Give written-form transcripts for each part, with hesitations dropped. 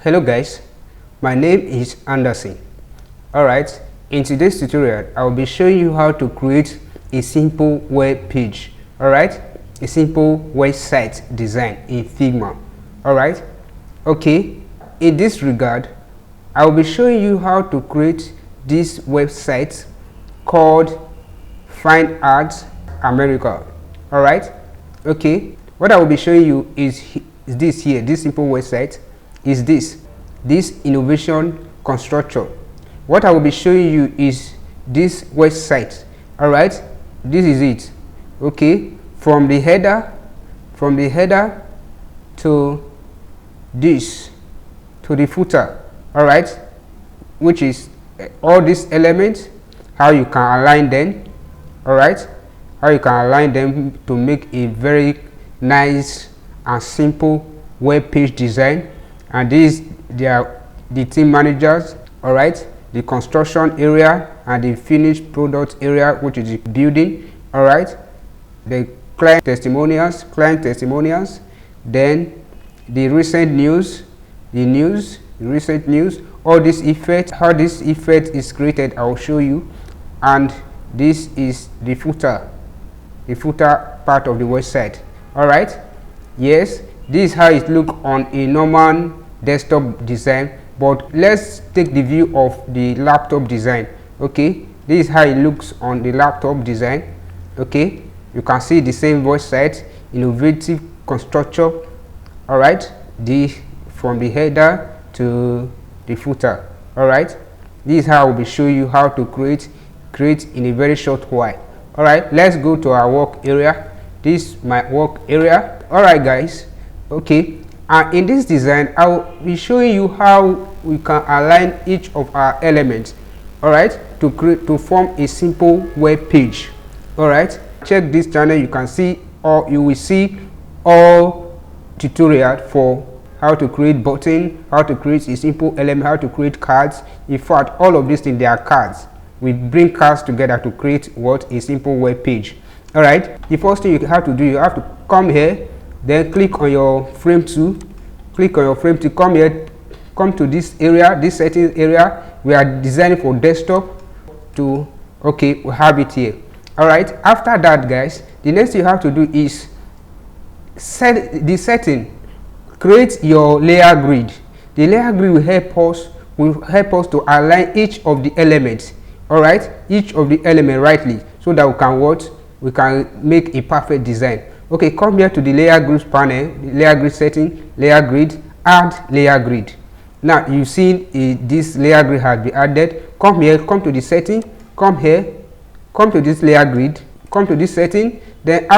Hello guys, my name is Anderson. Alright, in today's tutorial I will be showing you how to create a simple web page. Alright, a simple website design in Figma. Alright, okay, in this regard I will be showing you how to create this website called Fine Arts America. Alright, okay, what I will be showing you is this here. This simple website is this innovation construction. What I will be showing you is this website. All right, this is it. Okay, from the header to this to the footer. All right, which is all these elements, how you can align them. All right, how you can align them to make a very nice and simple web page design. And these, they are the team managers. All right, the construction area and the finished product area, which is the building. All right, the client testimonials, then the recent news, recent news, all this effect, how this effect is created, I will show you. And this is the footer part of the website. All right, yes, this is how it look on a normal desktop design, but let's take the view of the laptop design. Okay, this is how it looks on the laptop design. Okay, you can see the same website, innovative construction. All right, from the header to the footer. All right, this is how I will be showing you how to create in a very short while. All right, let's go to our work area. This is my work area. All right guys, okay, and in this design I will be showing you how we can align each of our elements. All right, to form a simple web page. All right, check this channel, you can see, or you will see all tutorial for how to create button, how to create a simple element, how to create cards. In fact, all of these things, they are cards. We bring cards together to create what? A simple web page. All right, the first thing you have to do, you have to come here, then click on your frame tool, come here, come to this area, this settings area. We are designing for desktop to, okay, we have it here. All right, after that guys, the next thing you have to do is set the setting, create your layer grid. The layer grid will help us to align each of the elements. All right, each of the element rightly, so that we can make a perfect design. Okay, come here to the layer grid panel, the layer grid setting, layer grid, add layer grid. Now you see this layer grid has been added. Come here, come to the setting, come here, come to this layer grid, come to this setting, then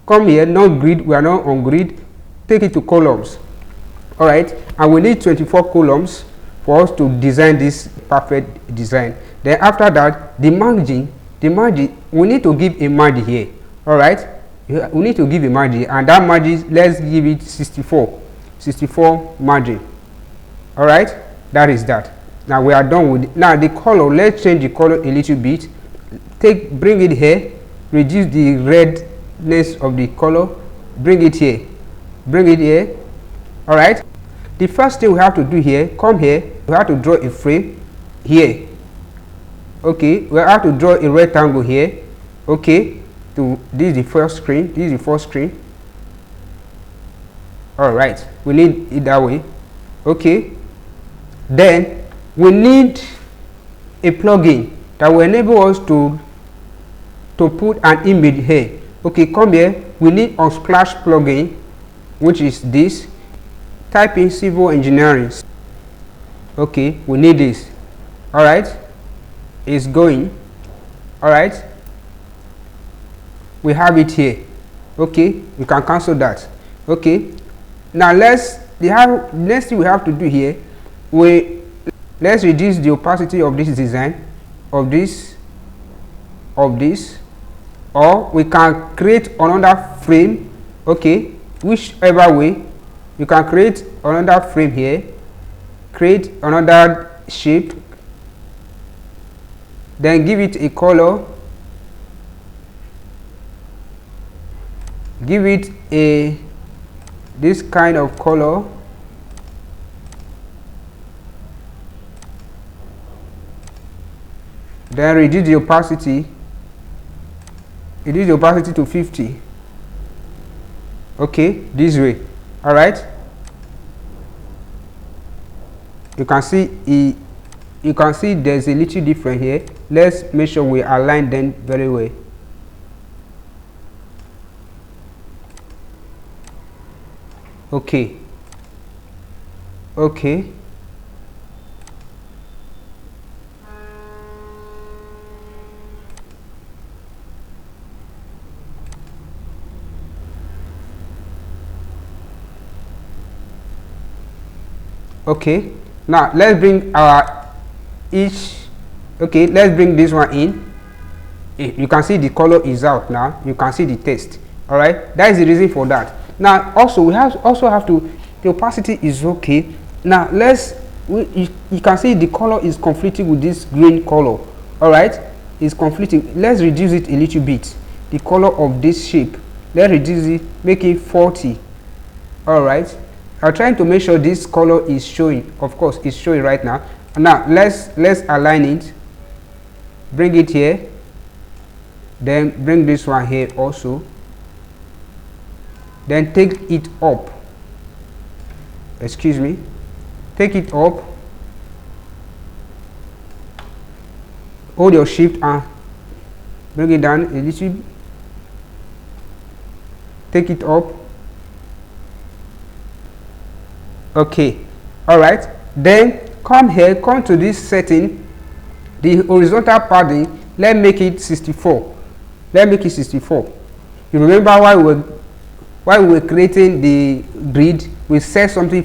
come here, not grid, we are not on grid, take it to columns. All right, and we need 24 columns for us to design this perfect design. Then after that, the margin, we need to give a margin here. All right, we need to give a margin, and that margin, let's give it 64 margin. All right, that is that. Now we are done with it. Now the color, let's change the color a little bit. Bring it here, reduce the redness of the color, bring it here. All right, the first thing we have to do here, come here, we have to draw a frame here. Okay, we have to draw a rectangle here. Okay, this is the first screen, all right, we need it that way. Okay, then we need a plugin that will enable us to put an image here. Okay, come here, we need Unsplash plugin, which is this. Type in civil engineering. Okay, we need this. All right, it's going. All right, we have it here. Okay, we can cancel that. Okay, now next thing we have to do here, let's reduce the opacity of this design, of this, or we can create another frame. Okay, whichever way, you can create another frame here, create another shape, then give it a color, give it this kind of color, Then reduce the opacity. Reduce the opacity to 50. Okay, this way. All right. You can see you can see there's a little difference here. Let's make sure we align them very well. Okay. Okay. Okay, now let's bring our okay, let's bring this one in. You can see the color is out now. You can see the text. All right, that is the reason for that. Now also we also have to, the opacity is okay. Now you can see the color is conflicting with this green color. All right, it's conflicting. Let's reduce it a little bit. The color of this shape, let's reduce it, make it 40. All right, I'm trying to make sure this color is showing. Of course it's showing right now. Now let's align it, bring it here, then bring this one here also, then take it up, excuse me, take it up, hold your shift and bring it down a little, take it up. Okay, all right, then come here, come to this setting, the horizontal padding, let's make it 64. Let's make it 64. You remember while we were creating the grid, we set something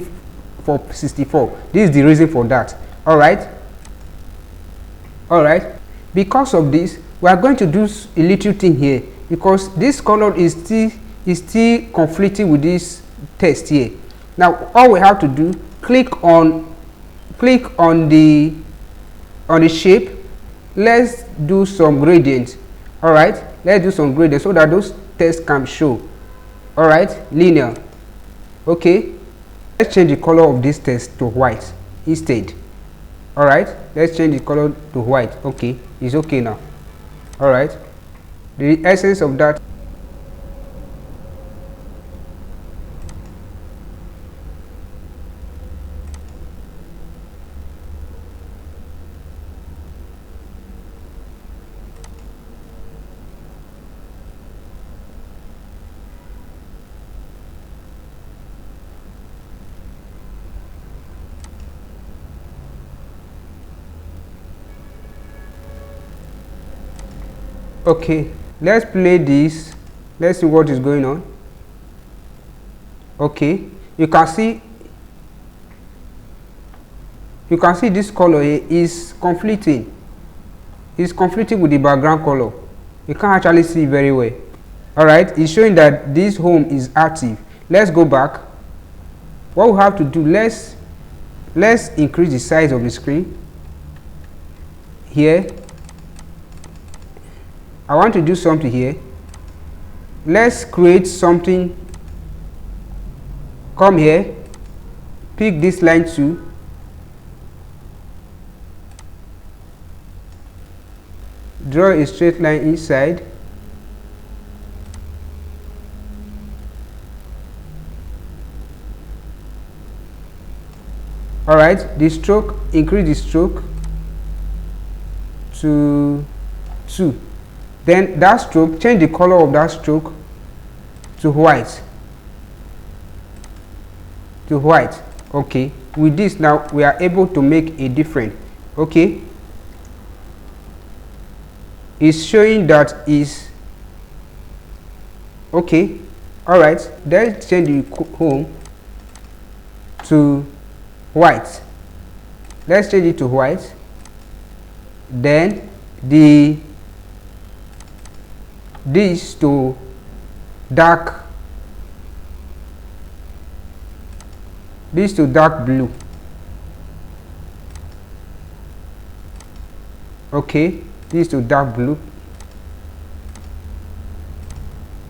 for 64. This is the reason for that. All right, all right, because of this we are going to do a little thing here, because this color is still conflicting with this text here. Now all we have to do, click on the shape. Let's do some gradient. All right, let's do some gradient so that those text can show. All right, linear. Okay, let's change the color of this text to white instead. All right, let's change the color to white. Okay, it's okay now. All right, the essence of that. Okay, let's play this. Let's see what is going on. Okay, you can see this color here is conflicting. It's conflicting with the background color. You can't actually see very well. All right, it's showing that this home is active. Let's go back. What we have to do, let's increase the size of the screen here. I want to do something here. Let's create something. Come here, pick this line 2, draw a straight line inside, all right, the stroke, increase the stroke to 2. Then that stroke, change the color of that stroke to white. To white. Okay, with this now we are able to make a difference. Okay, it's showing that is okay. All right, let's change the home to white. Let's change it to white. Then this to dark, this to dark blue. Okay, this to dark blue.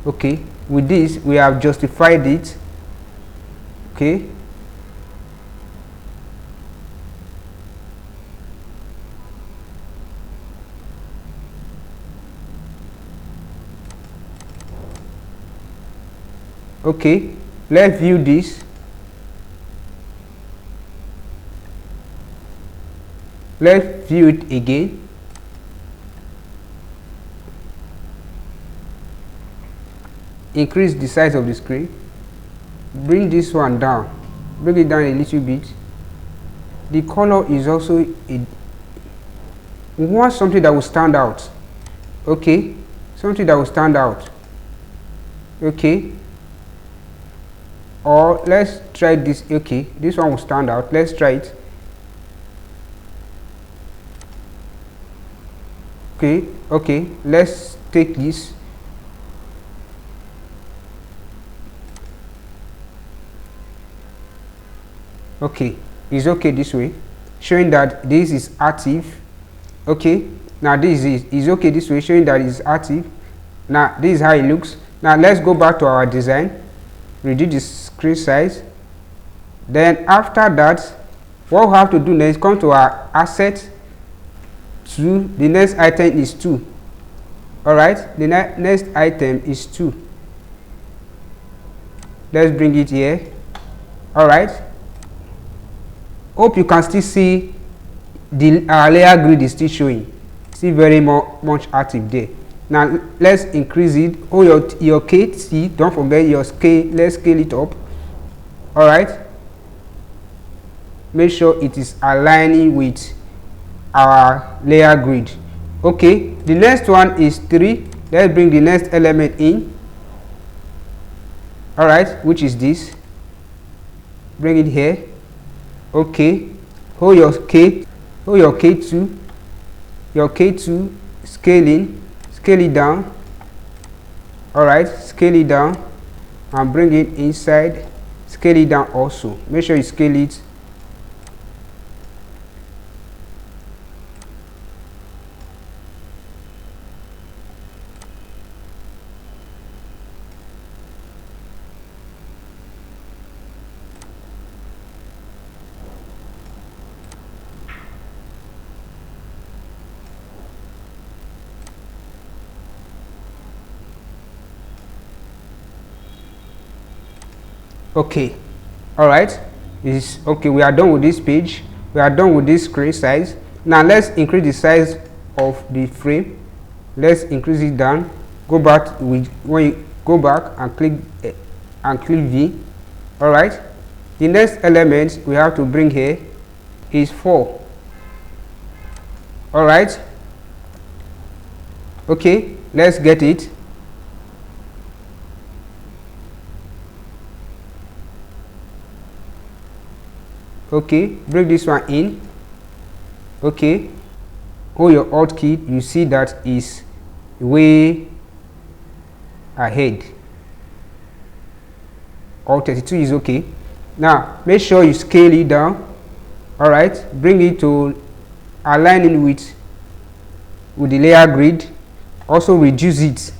Okay, with this we have justified it. Okay, Okay, let's view this. Let's view it again. Increase the size of the screen. Bring this one down. Bring it down a little bit. The color is also we want something that will stand out. Okay, something that will stand out. Okay, or let's try this. Okay, this one will stand out. Let's try it. Okay, let's take this. Okay, it's okay this way, showing that this is active. Okay, now this is okay this way, showing that it's active. Now this is how it looks. Now let's go back to our design, reduce the screen size. Then after that, what we have to do next, come to our asset 2. The next item is 2. All right, the next item is 2. Let's bring it here. All right, hope you can still see the layer grid is still showing, still very much active there. Now let's increase it. Oh, your KT, don't forget your scale. Let's scale it up. All right, make sure it is aligning with our layer grid. Okay, the next one is 3. Let's bring the next element in. All right, which is this. Bring it here. Okay, hold your K2, your K2 scaling, scale it down. All right, scale it down and bring it inside. Scale it down also. Make sure you scale it. Okay, all right, is okay. We are done with this page. We are done with this screen size. Now let's increase the size of the frame. Let's increase it down. Go back when you go back and click V. All right, the next element we have to bring here is 4. All right, okay, let's get it. Okay, bring this one in. Okay, hold your alt key. You see that is way ahead. Alt 32 is okay. Now make sure you scale it down. All right, bring it to aligning with the layer grid. Also reduce it.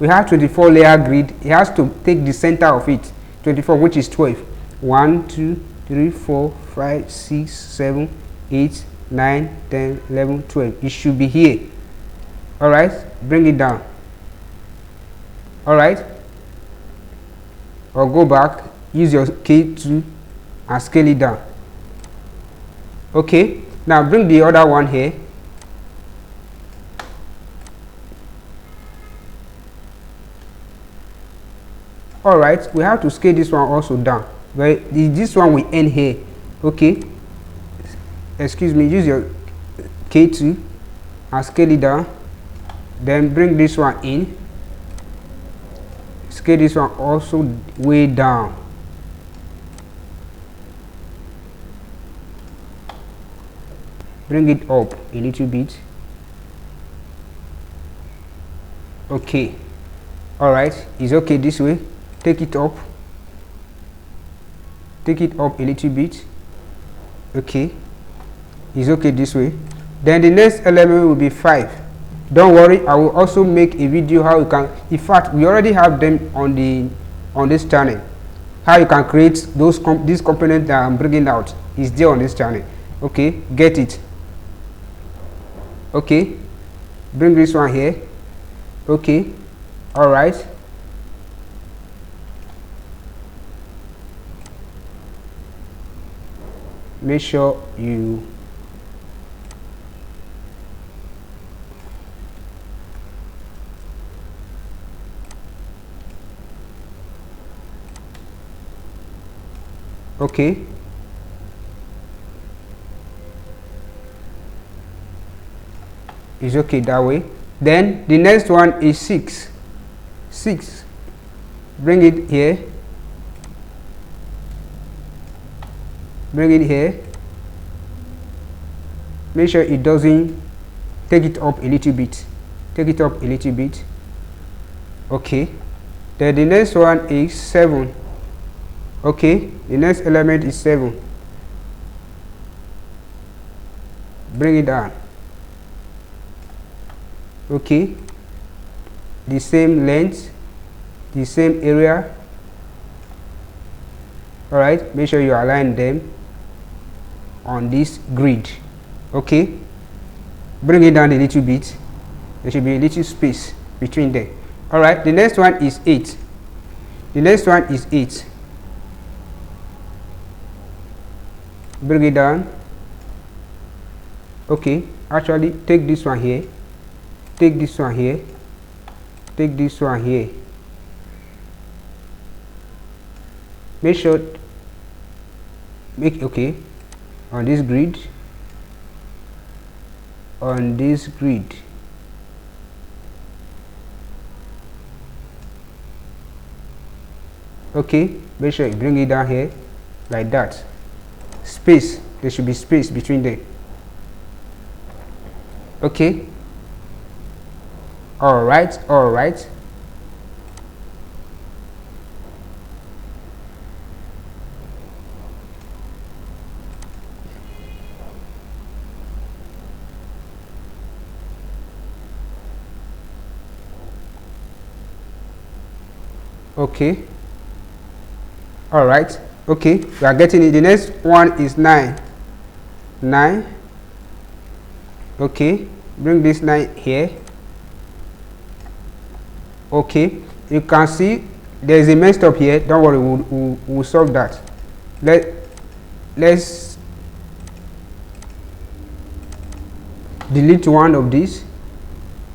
We have 24 layer grid. It has to take the center of it. 24, which is 12. 1, 2, 3, 4, 5, 6, 7, 8, 9, 10, 11, 12. It should be here. All right, bring it down. All right, or go back, use your K2 and scale it down. Okay, now bring the other one here. All right, we have to scale this one also down. But this one will end here. Okay, excuse me, use your K2 and scale it down. Then bring this one in. Scale this one also way down. Bring it up a little bit. Okay, all right, it's okay this way. Take it up a little bit. Okay, it's okay this way. Then the next element will be 5. Don't worry, I will also make a video how you can, in fact we already have them on this channel, how you can create these components that I'm bringing out is there on this channel. Okay, get it. Okay, bring this one here. Okay, all right. Make sure you okay. It's okay that way. Then the next one is 6. 6. Bring it here. Bring it here. Make sure it doesn't, take it up a little bit. Take it up a little bit. Okay. Then the next one is 7. Okay. The next element is 7. Bring it down. Okay. The same length, the same area. All right. Make sure you align them on this grid. Okay. Bring it down a little bit. There should be a little space between them. All right. The next one is 8. The next one is 8. Bring it down. Okay. Actually, take this one here. Take this one here. Take this one here. Make sure, okay, on this grid. On this grid. Okay, make sure you bring it down here like that. Space, there should be space between them. Okay. All right, all right. Okay. All right. Okay, we are getting it. The next one is 9. 9. Okay, bring this 9 here. Okay, you can see there is a messed up here. Don't worry, we'll solve that. Let's delete one of these,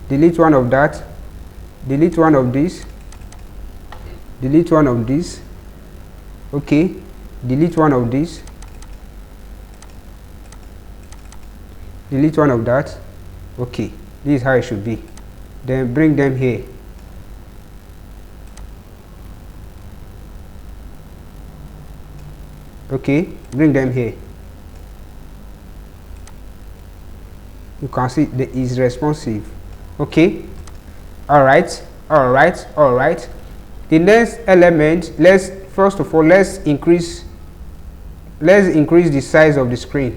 delete one of that, delete one of this, delete one of this. Okay, delete one of this, delete one of that. Okay, this is how it should be. Then bring them here. Okay, bring them here. You can see that is responsive. Okay, all right, all right, all right. The next element, first of all, let's increase the size of the screen.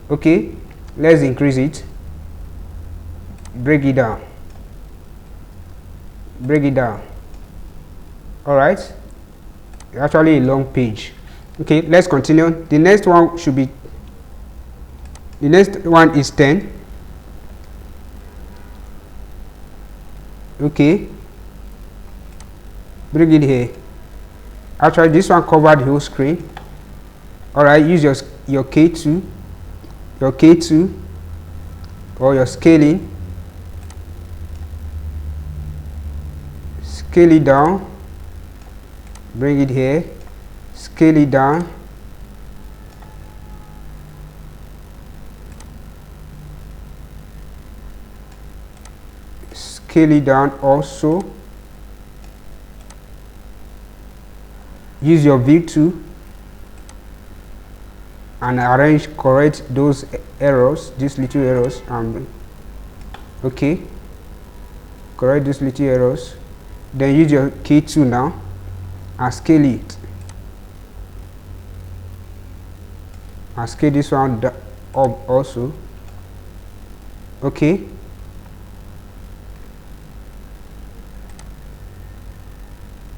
Okay, let's increase it. Break it down. Break it down. All right. Actually, a long page. Okay, let's continue. The next one should be. The next one is 10. Okay. Bring it here. Actually, this one covered the whole screen. All right, use your K2, or your scaling. Scale it down. Bring it here. Scale it down. Scale it down also. Use your view tool and correct those errors, these little errors. Okay, correct these little errors. Then use your key tool now and scale it. And scale this one up also. Okay.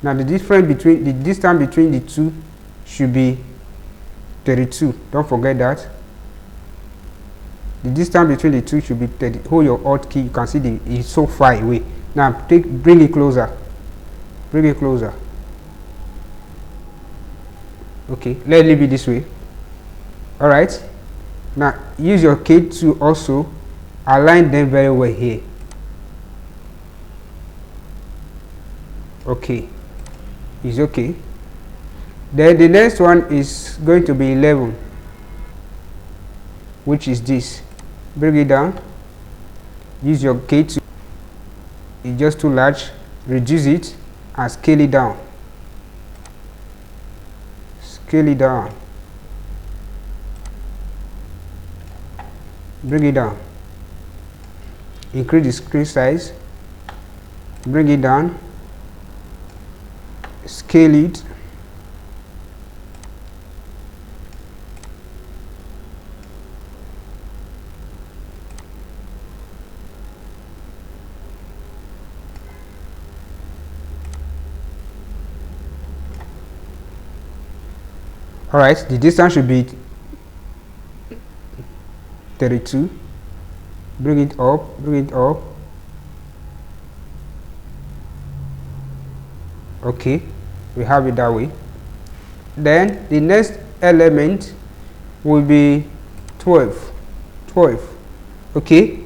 Now the distance between the two should be 32. Don't forget that. The distance between the two should be 30. Hold your Alt key, you can see it's so far away. Now bring it closer. Bring it closer. Okay, let's leave it this way. Alright. Now use your key to also align them very well here. Okay, it's okay. Then the next one is going to be 11, which is this. Bring it down. Use your key to, it's just too large, reduce it and scale it down. Scale it down. Bring it down. Increase the screen size. Bring it down. Scale it. Alright, the distance should be 32. Bring it up, bring it up. Okay, we have it that way. Then the next element will be 12. Okay,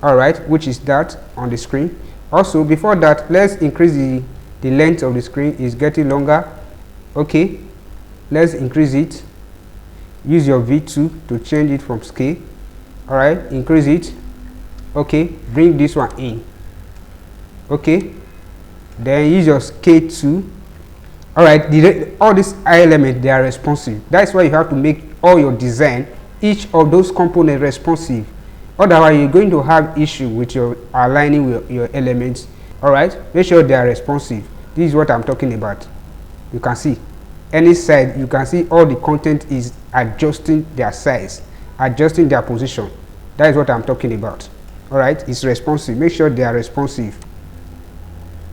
alright, which is that on the screen. Also, before that, let's increase the length of the screen. Is getting longer. Okay, let's increase it. Use your V2 to change it from scale. Alright, increase it. Okay, bring this one in. Okay, then use your scale 2. Alright, all these elements, they are responsive. That's why you have to make all your design, each of those components responsive. Otherwise, you're going to have issue with your aligning with your elements. Alright, make sure they are responsive. This is what I'm talking about. You can see any side, you can see all the content is adjusting their size, adjusting their position. That is what I'm talking about. Alright, it's responsive. Make sure they are responsive.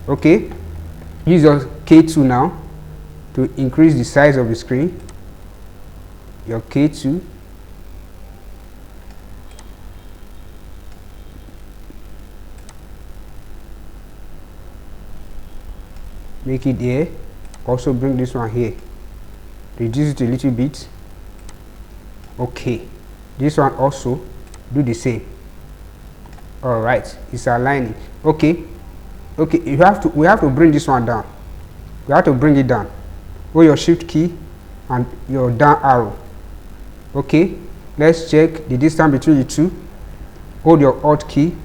Okay, use your K2 now to increase the size of the screen. Your K2. Make it here. Also bring this one here. Reduce it a little bit. Okay, this one also do the same. All right, it's aligning. Okay, we have to bring this one down. We have to bring it down. Hold your shift key and your down arrow. Okay, let's check the distance between the two. Hold your Alt key.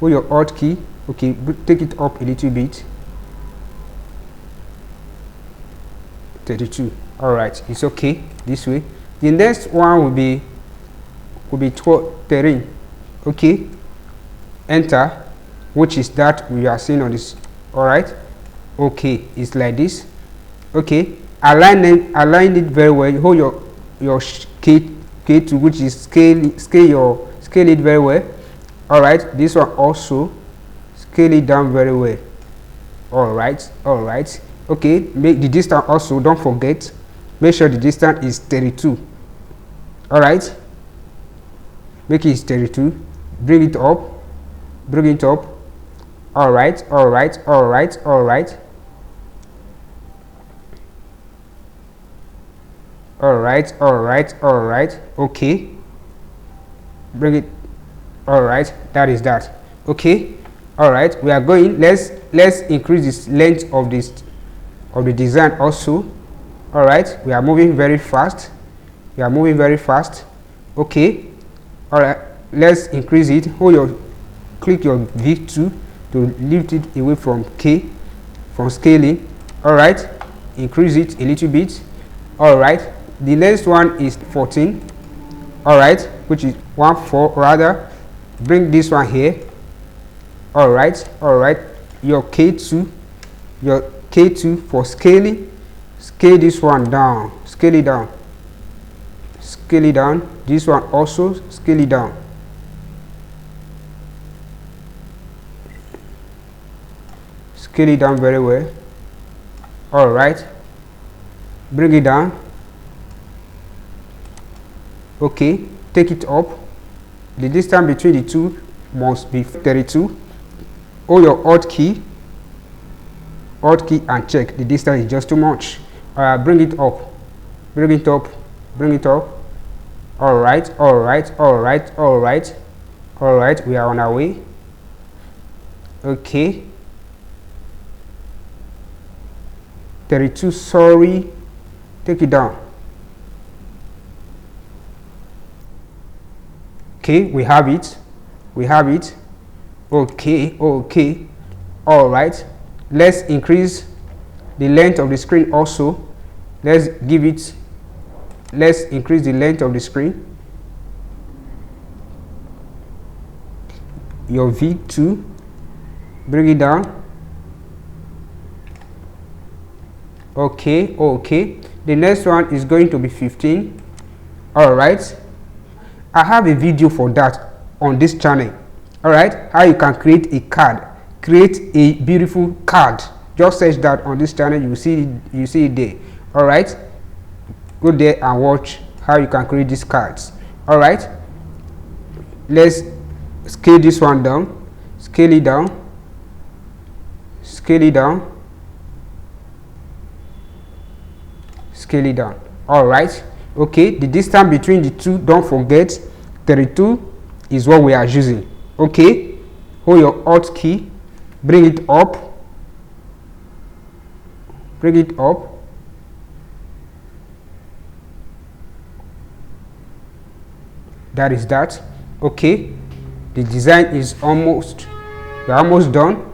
Hold your Alt key. Okay, take it up a little bit. 32. All right, it's okay this way. The next one will be 13. Okay, enter, which is that we are seeing on this. All right, okay, it's like this. Okay, align it very well. Hold your K2, which is scale it very well. All right, this one also scale it down very well. All right. Okay, make the distance also, don't forget, make sure the distance is 32. All right, make it 32. Bring it up. All right. Okay, bring it. All right, that is that. Okay, all right, we are going. Let's increase the length of the design also. All right, we are moving very fast. Okay, all right, let's increase it. Click your V2 to lift it away from scaling. All right, increase it a little bit. All right, the next one is 14. All right, which is 1/4 rather. Bring this one here. All right, your K2 for scaling. Scale this one down. Scale it down. This one also scale it down. Scale it down very well. All right, bring it down. Okay, take it up. The distance between the two must be 32. Hold your Alt key and check. The distance is just too much. Bring it up, bring it up, bring it up. Alright, we are on our way. Okay, 32, sorry, take it down. Okay, we have it. Okay, alright, let's increase the length of the screen also. Let's increase the length of the screen. Your V2, bring it down. Okay, the next one is going to be 15. Alright, I have a video for that on this channel. Alright, how you can create a card, create a beautiful card. Just search that on this channel, you see it there. Alright, go there and watch how you can create these cards. Alright, let's scale this one down, scale it down. Alright, okay, the distance between the two, don't forget 32 is what we are using. Okay, hold your Alt key, bring it up, that is that. Okay, the design is almost done.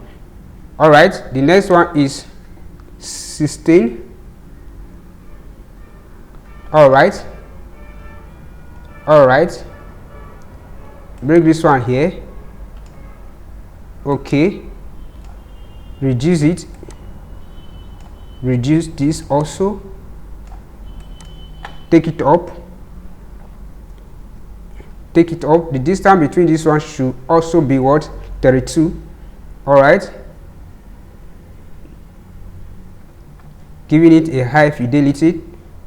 Alright, the next one is 16. Alright, bring this one here. Okay, reduce it, reduce this also, take it up. The distance between this one should also be what? 32. Alright, giving it a high fidelity.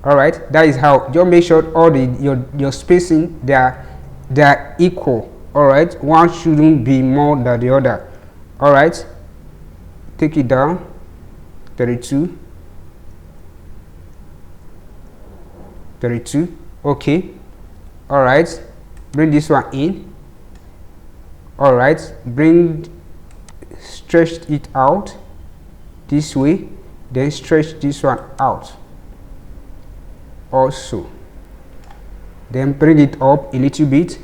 Alright, that is how. Just make sure all your spacing they are equal. Alright, one shouldn't be more than the other. Alright, take it down. 32. Okay, alright, bring this one in. Alright, stretch it out this way, then stretch this one out also, then bring it up a little bit.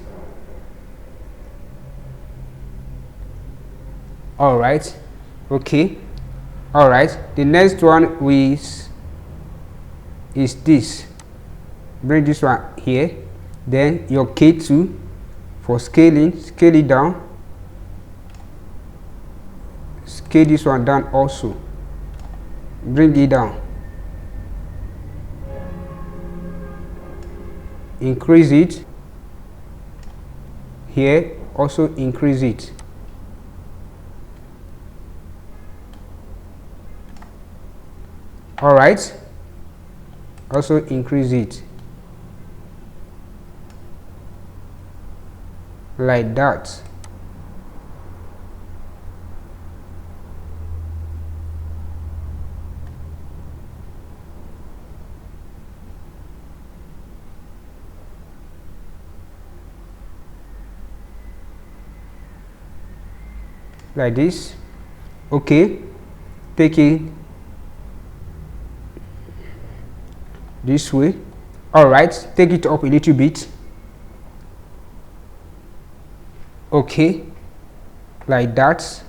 Alright, okay, alright, the next one is this. Bring this one here, then your K2 for scaling, scale it down, scale this one down also, bring it down, increase it here, also increase it. Alright, also increase it like that. Like this. Okay, take it this way. Alright, take it up a little bit. Okay, like that.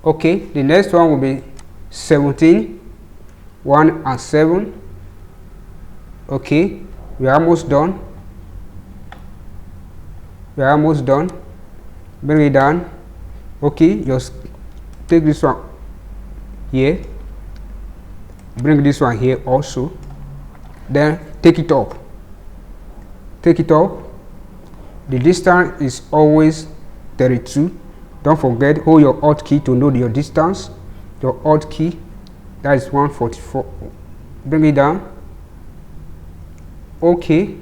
Okay, the next one will be 17, 1 and 7. Okay, we are almost done. Bring it down. Okay, just take this one here, bring this one here also, then take it up. The distance is always 32. Don't forget, hold your Alt key to know your distance. Your Alt key, that is 144. Bring it down. okay.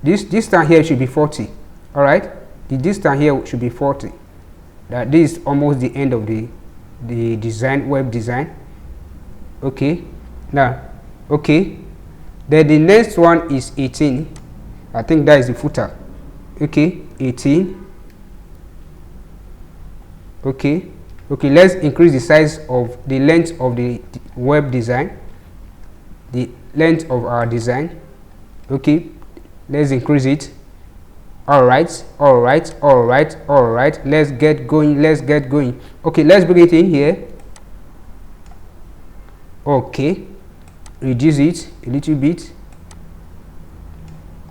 This distance here should be 40. All right, the distance here should be 40. That this is almost the end of the design, web design. Okay, now okay, then the next one is 18. I think that is the footer. Okay, 18. Okay, let's increase the size of the length of the web design, the length of our design. Okay, let's increase it. All right, let's get going. Okay, let's bring it in here. Okay, reduce it a little bit,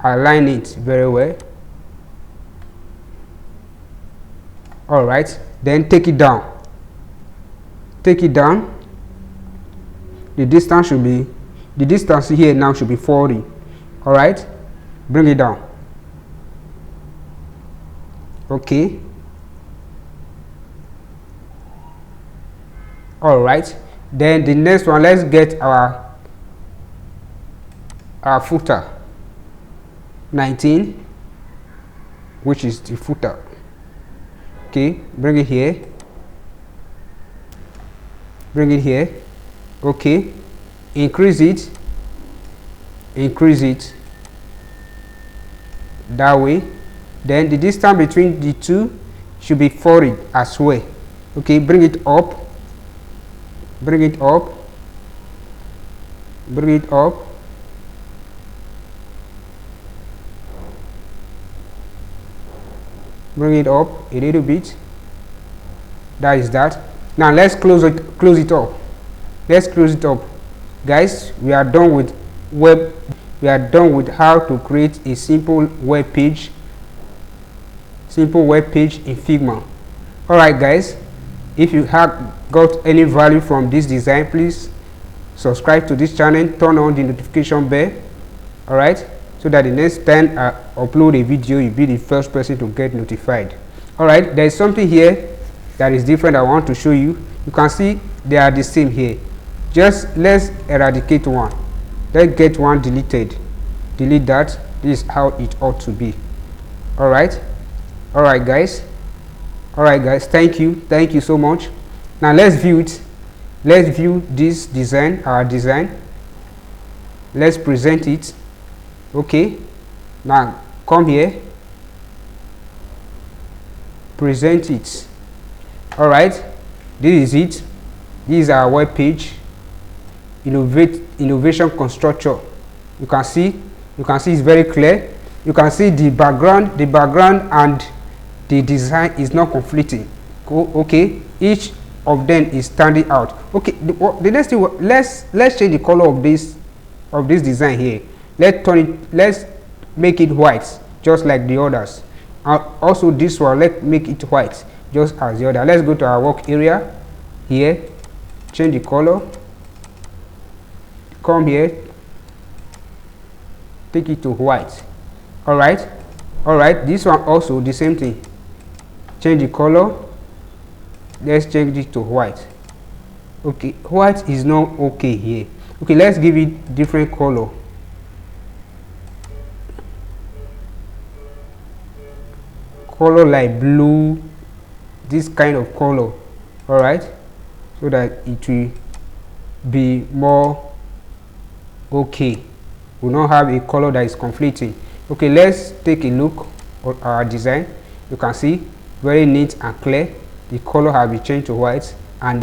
align it very well. All right, then take it down. The distance here now should be 40. All right, bring it down. Okay, all right, then the next one, let's get our footer. 19, which is the footer. Okay, bring it here. Okay, increase it that way. Then the distance between the two should be 40 as well. Okay, bring it up. Bring it up a little bit. That is that. Now let's close it up. Guys, we are done with how to create a simple web page in Figma. All right guys, if you have got any value from this design, please subscribe to this channel, turn on the notification bell. All right, so that the next time I upload a video, you'll be the first person to get notified. All right, there is something here that is different I want to show you. You can see they are the same here. Just let's eradicate one. Let's get one deleted. Delete that. This is how it ought to be. All right guys, thank you so much. Now let's view it. Let's view this design, our design. Let's present it. Okay, now come here, present it. All right, this is it. This is our web page, innovation constructor. You can see it's very clear. You can see the background and the design is not conflicting. Okay, each of them is standing out. Okay, the next thing, let's change the color of this design here. Let's make it white, just like the others. Also this one, let's make it white, just as the other. Let's go to our work area here, change the color, come here, take it to white. All right, this one also the same thing. Change the color, let's change it to white. Okay, white is not okay here. Okay, let's give it different color. Color like blue, this kind of color. All right, so that it will be more okay. We don't have a color that is conflicting. Okay, let's take a look at our design. You can see very neat and clear. The color has been changed to white, and